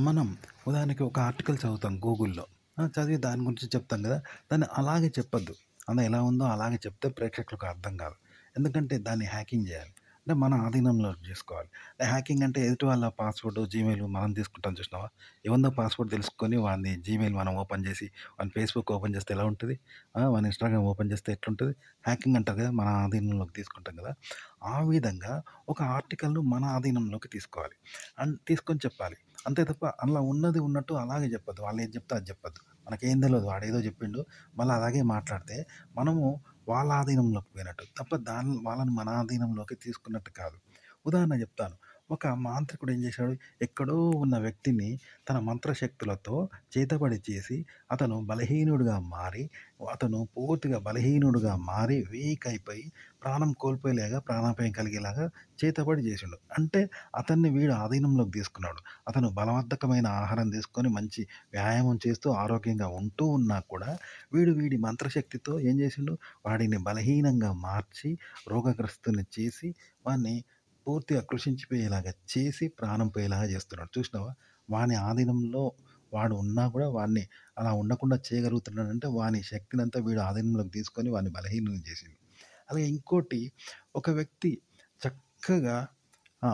మనం ఉదాహరణకి ఒక ఆర్టికల్ చదువుతాం గూగుల్‌లో. చదివి దాని గురించి చెప్తాం గదా! దాన్ని అలాగే చెప్పొద్దు. ఎలా ఉందో అలాగే చెప్తే ప్రేక్షకులకు అర్థం గాదు. ఎందుకంటే దాన్ని హ్యాకింగ్ జేయాలి. అంటే మన ఆధీనంలోకి జేసుకోవాలి. హ్యాకింగ్ అంటే ఎదుటి వాళ్ళ పాస్‌వర్డ్, జీమెయిల్ మనం తీసుకుంటాం చూసినావా? ఎవరిదో పాస్‌వర్డ్ తెలుసుకొని వాని జీమెయిల్ మనం ఓపెన్ జేసి, వాని ఫేస్‌బుక్ ఓపెన్ చేస్తే ఎలా ఉంటది? వాని ఇన్‌స్టాగ్రామ్ ఓపెన్ చేస్తే ఎట్లుంటది? హ్యాకింగ్ అంటారు గదా! మన ఆధీనంలోకి తీసుకుంటాం గదా! ఆ విధంగా ఒక ఆర్టికల్‌ను మన ఆధీనంలోకి తీసుకోవాలి. తీసుకొని చెప్పాలి. అంతే తప్ప అందులో ఉన్నది ఉన్నట్టు అలాగే చెప్పొద్దు. వాళ్ళేది చెప్తే అది చెప్పొద్దు. మనకేం తెలవదు. వాడేదో చెప్పిండు. మళ్ళా అలాగే మాట్లాడితే మనము వాళ్ళ ఆధీనంలోకి పోయినట్టు. తప్ప వాళ్ళని మన ఆధీనంలోకి తీసుకున్నట్టు కాదు. ఉదాహరణ చెప్తాను. ఒక మాంత్రికుడు ఏం చేశాడు, ఎక్కడో ఉన్న వ్యక్తిని తన మంత్రశక్తులతో చేతబడి చేసి, అతను బలహీనుడిగా మారి, అతను పూర్తిగా బలహీనుడిగా మారి వీక్ అయిపోయి, ప్రాణం కోల్పోయేలాగా, ప్రాణాపాయం కలిగేలాగా చేతబడి చేసిండు. అంటే అతన్ని వీడు ఆధీనంలోకి తీసుకున్నాడు. అతను బలవర్ధకమైన ఆహారం తీసుకొని మంచి వ్యాయామం చేస్తూ ఆరోగ్యంగా ఉంటూ ఉన్నా కూడా వీడి మంత్రశక్తితో ఏం చేసిండు? వాడిని బలహీనంగా మార్చి, రోగగ్రస్తుని చేసి, వాడిని పూర్తిగా కృషించిపోయేలాగా చేసి, ప్రాణం పోయేలాగా చేస్తున్నాడు. చూసినావా? వాని ఆధీనంలో వాడు ఉన్నా కూడా వాడిని అలా ఉండకుండా చేయగలుగుతున్నాడంటే వాని శక్తినంతా వీడు ఆధీనంలోకి తీసుకొని వాడిని బలహీనం చేసిండు. అలాగే ఇంకోటి ఒక వ్యక్తి చక్కగా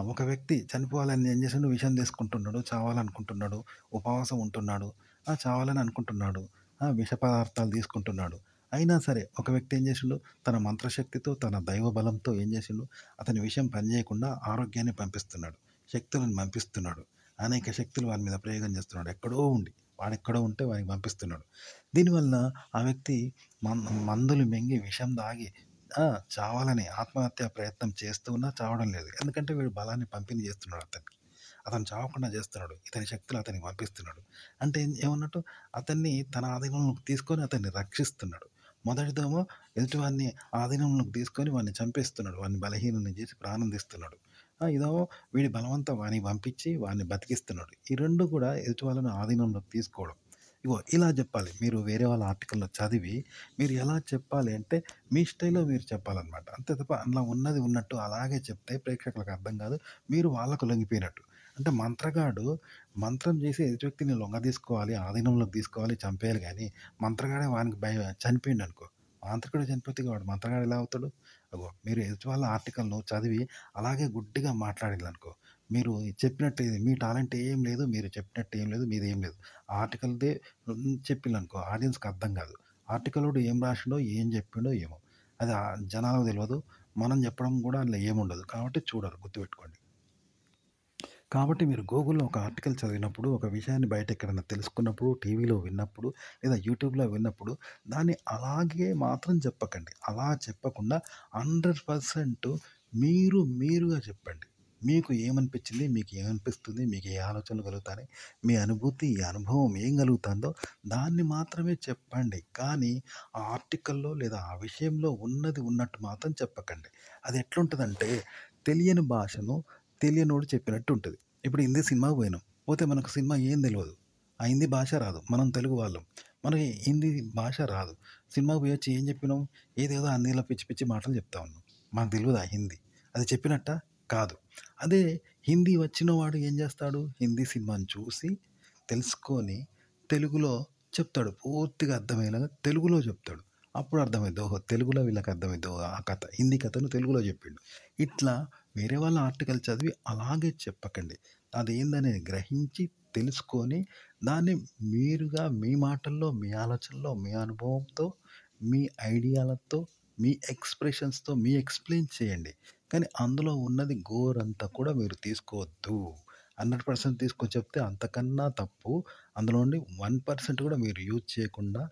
ఒక వ్యక్తి చనిపోవాలని ఏం చేసిండు? విషం తీసుకుంటున్నాడు, చావాలనుకుంటున్నాడు, ఉపవాసం ఉంటున్నాడు, చావాలని అనుకుంటున్నాడు, విష పదార్థాలు తీసుకుంటున్నాడు. అయినా సరే ఒక వ్యక్తి ఏం చేసిండు? తన మంత్రశక్తితో, తన దైవ బలంతో ఏం చేసిండు? అతని విషం పనిచేయకుండా ఆరోగ్యాన్ని పంపిస్తున్నాడు. శక్తులను పంపిస్తున్నాడు. అనేక శక్తులు వాని మీద ప్రయోగం చేస్తున్నాడు. ఎక్కడో ఉండి. వాడెక్కడో ఉంటే వానికి పంపిస్తున్నాడు. దీనివల్ల ఆ వ్యక్తి మందులు మింగి విషం తాగి ఆ! చావాలని ఆత్మహత్య ప్రయత్నం చేస్తూ ఉన్నా చావడం లేదు. ఎందుకంటే వీడు బలాన్ని పంపిణీ చేస్తున్నాడు అతనికి. అతను చావకుండా చేస్తున్నాడు. ఇతని శక్తులు అతనికి పంపిస్తున్నాడు. అంటే ఏమన్నట్టు అతన్ని తన ఆధీనంలోకి తీసుకొని అతన్ని రక్షిస్తున్నాడు. మొదటిదేమో ఎదుటివాడిని ఆధీనంలోకి తీసుకొని వాడిని చంపేస్తున్నాడు. వాడిని బలహీనుడిని చేసి ప్రాణం తీస్తున్నాడు. ఇదేమో వీడి బలవంతం వానికి పంపించి వాడిని బతికిస్తున్నాడు. ఈ 2 కూడా ఎదుటి వాళ్ళని ఆధీనంలోకి తీసుకోవడం. ఇగో ఇలా చెప్పాలి. మీరు వేరే వాళ్ళ ఆర్టికల్‌లో చదివి మీరు ఎలా చెప్పాలి అంటే మీ స్టైల్‌లో మీరు చెప్పాలనమాట. అంతే తప్ప అందులో ఉన్నది ఉన్నట్టు అలాగే చెప్తే ప్రేక్షకులకు అర్థం కాదు. మీరు వాళ్ళకు లొంగిపోయినట్టు. అంటే మంత్రగాడు మంత్రం చేసి ఎదుటి వ్యక్తిని లొంగదీసుకోవాలి, ఆధీనంలోకి తీసుకోవాలి, చంపేయాలి గానీ, మంత్రగాడే వానికి చనిపోయిండనుకో, మాంత్రికుడే చనిపోతే ఇక వాడు మంత్రగాడు ఎలా అవుతాడు? అగో మీరు ఎదుటి వాళ్ళ ఆర్టికల్‌ను చదివి అలాగే గుడ్డిగా మాట్లాడిర్రనుకో, మీరు చెప్పినట్టు మీ టాలెంట్ ఏం లేదు, మీరు చెప్పినట్టు ఏం లేదు, మీదేం లేదు. ఆ ఆర్టికల్‌దే చెప్పిల్లనుకో ఆడియన్స్‌కి అర్థం కాదు. ఆర్టికలోడు ఏం రాసిండో, ఏం చెప్పిండో ఏమో! అది జనాలకు తెలవదు. మనం చెప్పడం కూడా అందులో ఏముండదు. కాబట్టి చూడరు గుర్తుపెట్టుకోండి. కాబట్టి మీరు గూగుల్‌లో ఒక ఆర్టికల్ చదివినప్పుడు, ఒక విషయాన్ని బయట ఎక్కడైనా తెలుసుకున్నప్పుడు, టీవీలో విన్నప్పుడు, లేదా యూట్యూబ్‌లో విన్నప్పుడు, దాన్ని అలాగే మాత్రం చెప్పకండి. అలా చెప్పకుండా 100% మీరుగా చెప్పండి. మీకు ఏమనిపించింది? మీకు ఏమనిపిస్తుంది? మీకు ఏ ఆలోచనలు కలుగుతాయి? మీ అనుభూతి, ఈ అనుభవం ఏం కలుగుతుందో దాన్ని మాత్రమే చెప్పండి. కానీ ఆ ఆర్టికల్‌లో లేదా ఆ విషయంలో ఉన్నది ఉన్నట్టు మాత్రం చెప్పకండి. అది ఎట్లుంటదంటే తెలియని భాషను తెలియనోడు చెప్పినట్టు ఉంటది. ఇప్పుడు హిందీ సినిమాకి పోయినాం. పోతే మనకు సినిమా ఏం తెలవదు. ఆ హిందీ భాష రాదు. మనం తెలుగు వాళ్ళం. మనకి హిందీ భాష రాదు. సినిమాకి పోయొచ్చి ఏం చెప్పినాం? ఏదేదో హిందీలో పిచ్చి పిచ్చి మాటలు చెప్తా ఉన్నాం. మనకు తెలవదా హిందీ? అది చెప్పినట్టా? కాదు. అదే హిందీ వచ్చిన వాడు ఏం చేస్తాడు? హిందీ సినిమాని చూసి, తెలుసుకొని, తెలుగులో చెప్తాడు. పూర్తిగా అర్థమయ్యేలాగా తెలుగులో చెప్తాడు. అప్పుడు అర్థమైద్ది. ఓహో! తెలుగులో వీళ్ళకి అర్థమైద్ది. ఓహ్! ఆ కథ హిందీ కథను తెలుగులో చెప్పిండు. ఇట్లా వేరే వాళ్ళ ఆర్టికల్ చదివి అలాగే చెప్పకండి. అదేందనేది గ్రహించి, తెలుసుకొని, దాన్ని మీరుగా మీ మాటల్లో, మీ ఆలోచనలో, మీ అనుభవంతో, మీ ఐడియాలతో, మీ ఎక్స్‌ప్రెషన్స్‌తో ఎక్స్‌ప్లెయిన్ చేయండి. కానీ అందులో ఉన్నది గోరంతా కూడా మీరు తీసుకోవద్దు. 100% తీసుకొని చెప్తే అంతకన్నా తప్పు. అందులో నుండి 1% కూడా మీరు యూజ్ చేయకుండా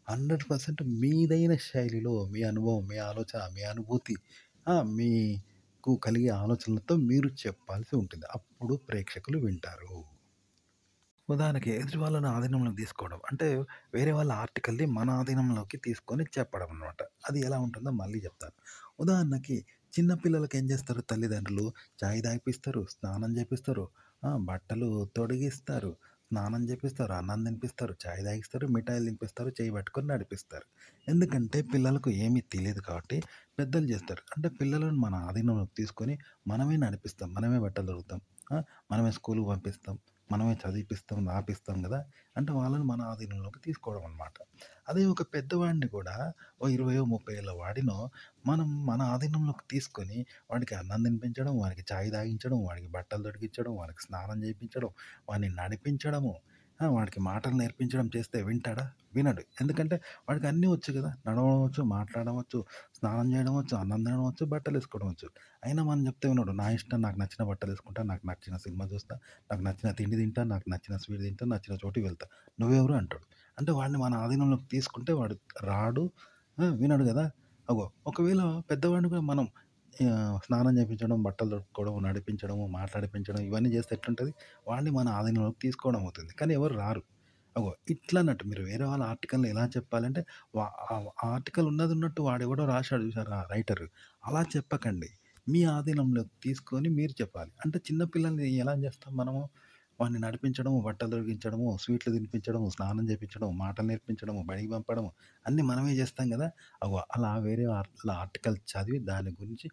100% మీదైన శైలిలో, మీ అనుభవం, మీ ఆలోచన, మీ అనుభూతి, మీకు కలిగే ఆలోచనలతో మీరు చెప్పాల్సి ఉంటుంది. అప్పుడు ప్రేక్షకులు వింటారు. ఉదాహరణకి ఎదుటి వాళ్ళని ఆధీనంలోకి తీసుకోవడం. అంటే వేరే వాళ్ళ ఆర్టికల్‌ని మన ఆధీనంలోకి తీసుకొని చెప్పడం అన్నమాట. అది ఎలా ఉంటుందో మళ్ళీ చెప్తాను. ఉదాహరణకి చిన్న పిల్లలకి ఏం చేస్తారు తల్లిదండ్రులు చాయ్ తాగిపిస్తారు, స్నానం చేపిస్తారు, బట్టలు తొడిగిస్తారు, స్నానం చేపిస్తారు, అన్నం తినిపిస్తారు, చాయ్ తాగిస్తారు, మిఠాయిలు తినిపిస్తారు, చెయ్యి పట్టుకొని నడిపిస్తారు. ఎందుకంటే పిల్లలకు ఏమీ తెలీదు కాబట్టి పెద్దలు చేస్తారు. అంటే పిల్లలను మన ఆధీనంలోకి తీసుకొని మనమే నడిపిస్తాం. మనమే బట్టలు తొడుగుతాం. ఆ! మనమే స్కూలుకి పంపిస్తాం. మనమే చదివిపిస్తాం, రాపిస్తాం గదా! అంటే వాళ్ళని మన ఆధీనంలోకి తీసుకోవడం అనమాట. అదే ఒక పెద్దవాడిని కూడా ఓ 20, 30 ఏళ్ల వాడినో మనం మన ఆధీనంలోకి తీసుకొని వాడికి అన్నం తినిపించడం, వాడికి చాయ్ తాగించడం, వాడికి బట్టలు తొడిగించడం, వాడికి స్నానం చేపించడం, వాడిని నడిపించడము, వాడికి మాటలు నేర్పించడం చేస్తే వింటాడా? వినడు. ఎందుకంటే వాడికి అన్నీ వచ్చు గదా! నడవడం వచ్చు, మాట్లాడడం వచ్చు, స్నానం చేయడం వచ్చు, అన్నం తినడం వచ్చు, బట్టలేసుకోవడం వచ్చు. అయినా మనం చెప్తే వినడు. నా ఇష్టం నాకు నచ్చిన బట్టలేసుకుంటా, నాకు నచ్చిన సినిమా చూస్తా, నాకు నచ్చిన తిండి తింటా, నాకు నచ్చిన స్వీట్ తింటా, నచ్చిన చోటికి వెళ్తా. నువ్వెవరు అంటాడు. అంటే వాడిని మన ఆధీనంలోకి తీసుకుంటే వాడు రాడు, వినడు గదా! ఒకవేళ పెద్దవాడిని కూడా మనం స్నానం చేపించడం, బట్టలు తొడుక్కోవడం, నడిపించడము, మాట్లాడిపించడం ఇవన్నీ చేస్తే ఎట్లుంటది? వాడిని మన ఆధీనంలోకి తీసుకోవడం అవుతుంది. కానీ ఎవరు రారు. ఇట్లన్నట్టు మీరు వేరే వాళ్ళ ఆర్టికల్‌ని ఎలా చెప్పాలంటే ఆ ఆర్టికల్ ఉన్నదున్నట్టు వాడెవడో రాశాడు చూసారా రైటరు, అలా చెప్పకండి. మీ ఆధీనంలోకి తీసుకొని మీరు చెప్పాలి. అంటే చిన్న పిల్లల్ని ఎలా చేస్తాం మనము? వాడిని నడిపించడము, బట్టలు తొడిగించడము, స్వీట్లు తినిపించడము, స్నానం చేపించడం, మాటలు నేర్పించడము, బడికి పంపడము అన్నీ మనమే చేస్తాం గదా! అలా వేరే వాళ్ళ ఆర్టికల్ చదివి దాని గురించి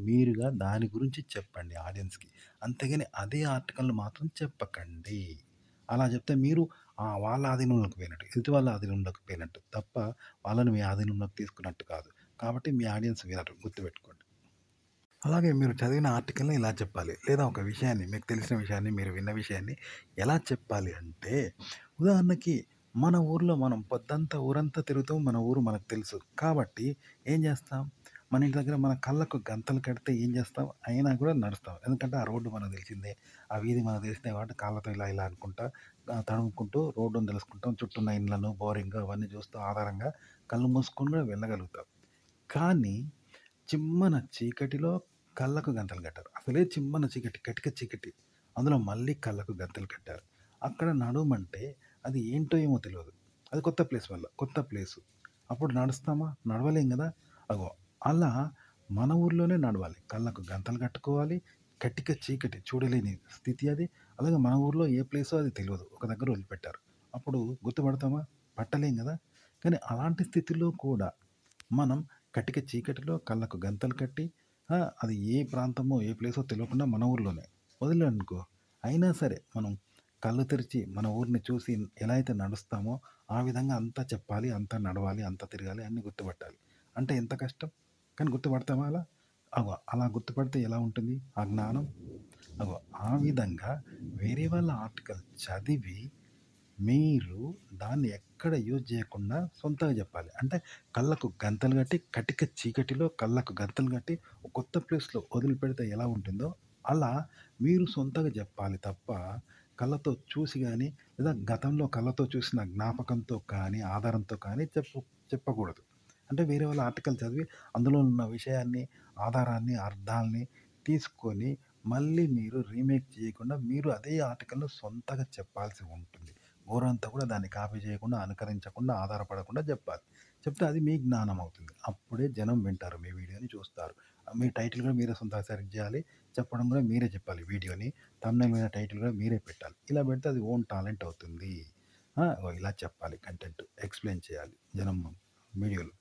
మీరుగా దాని గురించి చెప్పండి ఆడియన్స్‌కి. అంతేగాని అదే ఆర్టికల్‌ని మాత్రం చెప్పకండి. అలా చెప్తే మీరు వాళ్ళ ఆధీనంలోకి పోయినట్టు. ఎదుటి వాళ్ళ ఆధీనంలోకి పోయినట్టు. తప్ప వాళ్ళని మీ ఆధీనంలోకి తీసుకున్నట్టు కాదు. కాబట్టి మీ ఆడియన్స్ వినరు. గుర్తుపెట్టుకోండి. అలాగే మీరు చదివిన ఆర్టికల్‌ని ఇలా చెప్పాలి. లేదా ఒక విషయాన్ని మీకు తెలిసిన విషయాన్ని, మీరు విన్న విషయాన్ని ఎలా చెప్పాలి అంటే, ఉదాహరణకి మన ఊర్లో మనం పొద్దంతా ఊరంతా తిరుగుతాం. మన ఊరు మనకు తెలుసు. కాబట్టి ఏం చేస్తాం? మన ఇంటి దగ్గర మన కళ్ళకు గంతలు కడితే ఏం చేస్తాం? అయినా కూడా నడుస్తాం. ఎందుకంటే ఆ రోడ్డు మనకు తెలిసిందే. ఆ వీధి మనకు తెలిసిందే కాబట్టి కాళ్ళతో ఇలా ఇలా అనుకుంటా తడుముకుంటూ రోడ్డుని తెలుసుకుంటాం. చుట్టూన్న ఇండ్లను, బోరింగ్ అవన్నీ చూస్తూ ఆధారంగా కళ్ళు మూసుకొని కూడా వెళ్ళగలుగుతాం. కానీ చిమ్మన చీకటిలో కళ్ళకు గంతలు కట్టారు. అసలే చిమ్మన చీకటి, కటిక చీకటి. అందులో మళ్ళీ కళ్ళకు గంతలు కట్టారు. అక్కడ నడవమంటే అది ఏంటో ఏమో తెలవదు. అది కొత్త ప్లేస్ వల్ల. కొత్త ప్లేసు. అప్పుడు నడుస్తామా? నడవలేం గదా! అగో అలా మన ఊర్లోనే నడవాలి. కళ్ళకు గంతలు కట్టుకోవాలి. కటిక చీకటి చూడలేని స్థితి అది. అలాగే మన ఊర్లో ఏ ప్లేసో అది తెలవదు. ఒక దగ్గర వదిలిపెట్టారు. అప్పుడు గుర్తుపడతామా? పట్టలేం గదా! కానీ అలాంటి స్థితిలో కూడా మనం కటిక చీకటిలో కళ్ళకు గంతలు కట్టి అది ఏ ప్రాంతమో, ఏ ప్లేసో తెలవకుండా మన ఊర్లోనే వదిలామనుకో, అయినా సరే మనం కళ్ళు తెరిచి మన ఊరిని చూసి ఎలా అయితే నడుస్తామో, ఆ విధంగా అంతా చెప్పాలి, అంతా నడవాలి, అంతా తిరగాలి, అన్నీ గుర్తుపట్టాలి. అంటే ఎంత కష్టం? కానీ గుర్తుపడతామా అలా? అలా గుర్తుపడితే ఎలా ఉంటుంది ఆ జ్ఞానం? అగో ఆ విధంగా వేరే వాళ్ళ ఆర్టికల్ చదివి మీరు దాన్ని ఎక్కడ యూజ్ చేయకుండా సొంతంగా చెప్పాలి. అంటే కళ్ళకు గంతలు కట్టి, కటిక చీకటిలో కళ్ళకు గంతలు కట్టి, ఒక కొత్త ప్లేస్‌లో వదిలిపెడితే ఎలా ఉంటుందో, అలా మీరు సొంతంగా చెప్పాలి తప్ప, కళ్ళతో చూసి గాని, లేదా గతంలో కళ్ళతో చూసిన జ్ఞాపకంతో కానీ, ఆధారంతో కానీ చెప్పకూడదు. అంటే వేరే వాళ్ళ ఆర్టికల్ చదివి, అందులో ఉన్న విషయాన్ని, ఆధారాన్ని, అర్థాల్ని తీసుకొని, మళ్ళీ మీరు రీమేక్ చేయకుండా, మీరు అదే ఆర్టికల్‌ను సొంతంగా చెప్పాల్సి ఉంటుంది. ఊరంతా కూడా దాన్ని కాపీ చేయకుండా, అనుకరించకుండా, ఆధారపడకుండా జెప్పాలి. చెప్తే అది మీ జ్ఞానం అవుతుంది. అప్పుడే జనం వింటారు. మీ వీడియోని చూస్తారు. మీ టైటిల్ కూడా మీరే సొంతంగా సెలెక్ట్ జేయాలి. చెప్పడం కూడా మీరే చెప్పాలి వీడియోని. థంబ్‌నెయిల్ మీద టైటిల్ కూడా మీరే పెట్టాలి. ఇలా పెడితే అది ఓన్ టాలెంట్ అవుతుంది. ఇలా చెప్పాలి కంటెంట్. ఎక్స్‌ప్లెయిన్ చేయాలి జనం వీడియోలో.